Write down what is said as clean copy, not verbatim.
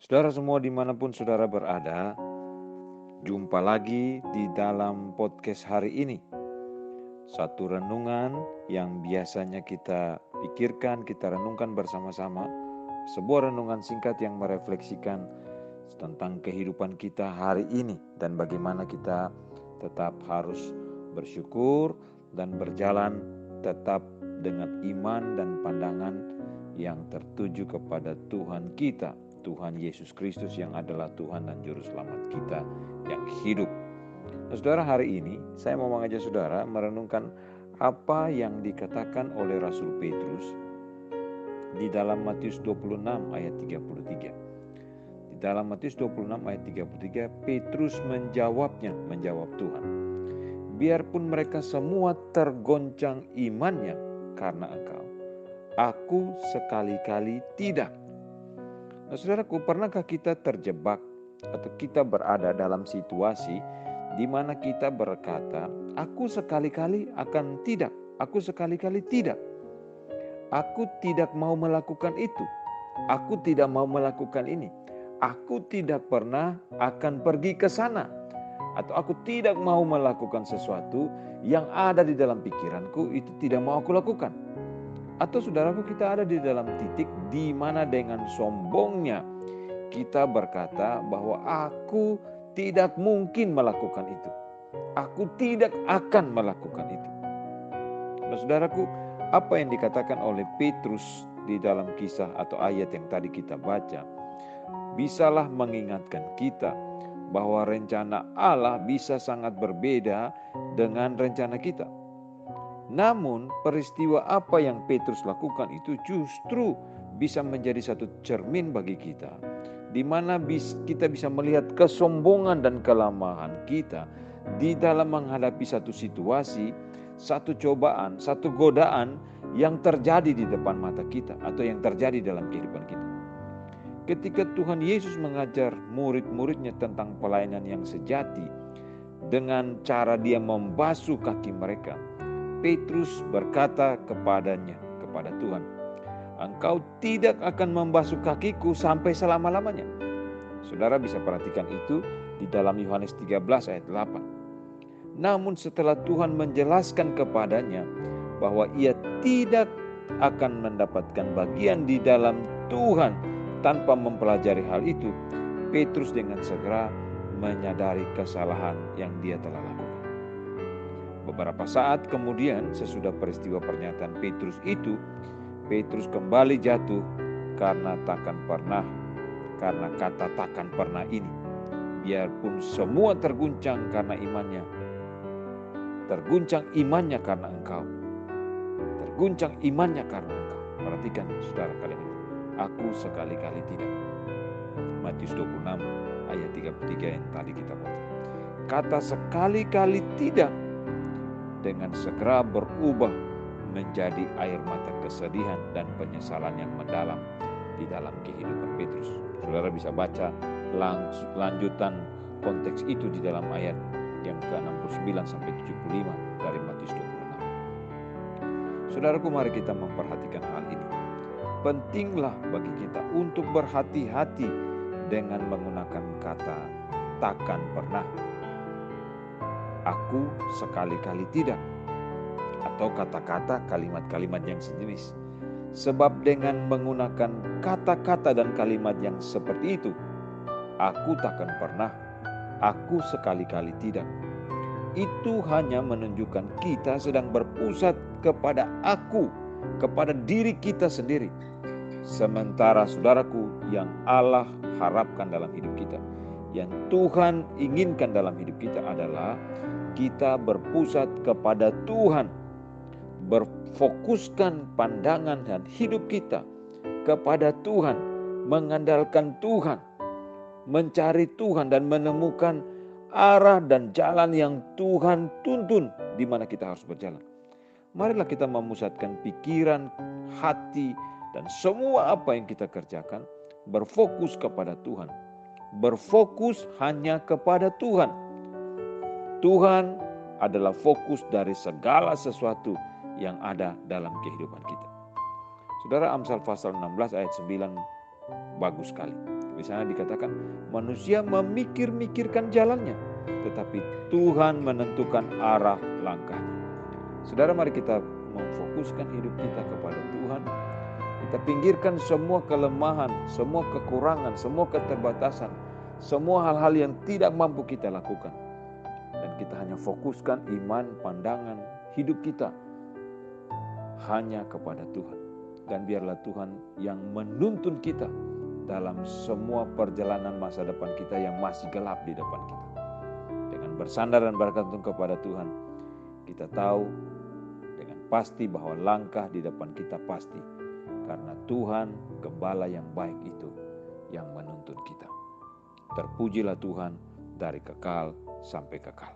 Saudara semua dimanapun saudara berada, jumpa lagi di dalam podcast hari ini. Satu renungan yang biasanya kita pikirkan, kita renungkan bersama-sama. Sebuah renungan singkat yang merefleksikan tentang kehidupan kita hari ini dan bagaimana kita tetap harus bersyukur dan berjalan tetap dengan iman dan pandangan yang tertuju kepada Tuhan kita, Tuhan Yesus Kristus yang adalah Tuhan dan Juru Selamat kita yang hidup. Nah, saudara, hari ini saya mau mengajak saudara merenungkan apa yang dikatakan oleh Rasul Petrus di dalam Matius 26 ayat 33. Di dalam Matius 26 ayat 33, Petrus menjawab Tuhan. Biarpun mereka semua tergoncang imannya karena Engkau, aku sekali-kali tidak. Nah, saudaraku, pernahkah kita terjebak atau kita berada dalam situasi di mana kita berkata, aku sekali-kali akan tidak, aku sekali-kali tidak. Aku tidak mau melakukan itu. Aku tidak mau melakukan ini. Aku tidak pernah akan pergi ke sana. Atau aku tidak mau melakukan sesuatu yang ada di dalam pikiranku, itu tidak mau aku lakukan. Atau saudaraku, kita ada di dalam titik di mana dengan sombongnya kita berkata bahwa aku tidak mungkin melakukan itu. Aku tidak akan melakukan itu. Nah, saudaraku, apa yang dikatakan oleh Petrus di dalam kisah atau ayat yang tadi kita baca, bisalah mengingatkan kita bahwa rencana Allah bisa sangat berbeda dengan rencana kita. Namun peristiwa apa yang Petrus lakukan itu justru bisa menjadi satu cermin bagi kita, di mana kita bisa melihat kesombongan dan kelemahan kita di dalam menghadapi satu situasi, satu cobaan, satu godaan yang terjadi di depan mata kita atau yang terjadi dalam kehidupan kita. Ketika Tuhan Yesus mengajar murid-muridnya tentang pelayanan yang sejati dengan cara dia membasuh kaki mereka, Petrus berkata kepadanya, kepada Tuhan, Engkau tidak akan membasuh kakiku sampai selama-lamanya. Saudara bisa perhatikan itu di dalam Yohanes 13 ayat 8. Namun setelah Tuhan menjelaskan kepadanya bahwa ia tidak akan mendapatkan bagian di dalam Tuhan tanpa mempelajari hal itu, Petrus dengan segera menyadari kesalahan yang dia telah lakukan. Beberapa saat kemudian sesudah peristiwa pernyataan Petrus itu, Petrus kembali jatuh karena kata takkan pernah ini. Biarpun semua terguncang karena imannya, terguncang imannya karena Engkau, terguncang imannya karena Engkau. Perhatikan saudara kalian ini, aku sekali-kali tidak. Matius 26 ayat 33 yang tadi kita baca. Kata sekali-kali tidak dengan segera berubah menjadi air mata kesedihan dan penyesalan yang mendalam di dalam kehidupan Petrus. Saudara bisa baca lanjutan konteks itu di dalam ayat yang ke-69 sampai 75 dari Matius 26. Saudaraku, mari kita memperhatikan hal ini. Pentinglah bagi kita untuk berhati-hati dengan menggunakan kata takkan pernah, aku sekali-kali tidak, atau kata-kata kalimat-kalimat yang sejenis. Sebab dengan menggunakan kata-kata dan kalimat yang seperti itu, aku takkan pernah, aku sekali-kali tidak, itu hanya menunjukkan kita sedang berpusat kepada aku, kepada diri kita sendiri. Sementara saudaraku, yang Allah harapkan dalam hidup kita, yang Tuhan inginkan dalam hidup kita adalah kita berpusat kepada Tuhan, berfokuskan pandangan dan hidup kita kepada Tuhan, mengandalkan Tuhan, mencari Tuhan dan menemukan arah dan jalan yang Tuhan tuntun di mana kita harus berjalan. Marilah kita memusatkan pikiran, hati, dan semua apa yang kita kerjakan berfokus kepada Tuhan. Berfokus hanya kepada Tuhan. Tuhan adalah fokus dari segala sesuatu yang ada dalam kehidupan kita. Saudara, Amsal pasal 16 ayat 9 bagus sekali. Misalnya dikatakan manusia memikir-mikirkan jalannya, tetapi Tuhan menentukan arah langkahnya. Saudara, mari kita memfokuskan hidup kita kepada Tuhan. Kita pinggirkan semua kelemahan, semua kekurangan, semua keterbatasan, semua hal-hal yang tidak mampu kita lakukan. Dan kita hanya fokuskan iman, pandangan, hidup kita hanya kepada Tuhan. Dan biarlah Tuhan yang menuntun kita dalam semua perjalanan masa depan kita yang masih gelap di depan kita. Dengan bersandar dan bergantung kepada Tuhan, kita tahu dengan pasti bahwa langkah di depan kita pasti. Karena Tuhan, Gembala yang baik itu yang menuntun kita. Terpujilah Tuhan dari kekal sampai kekal.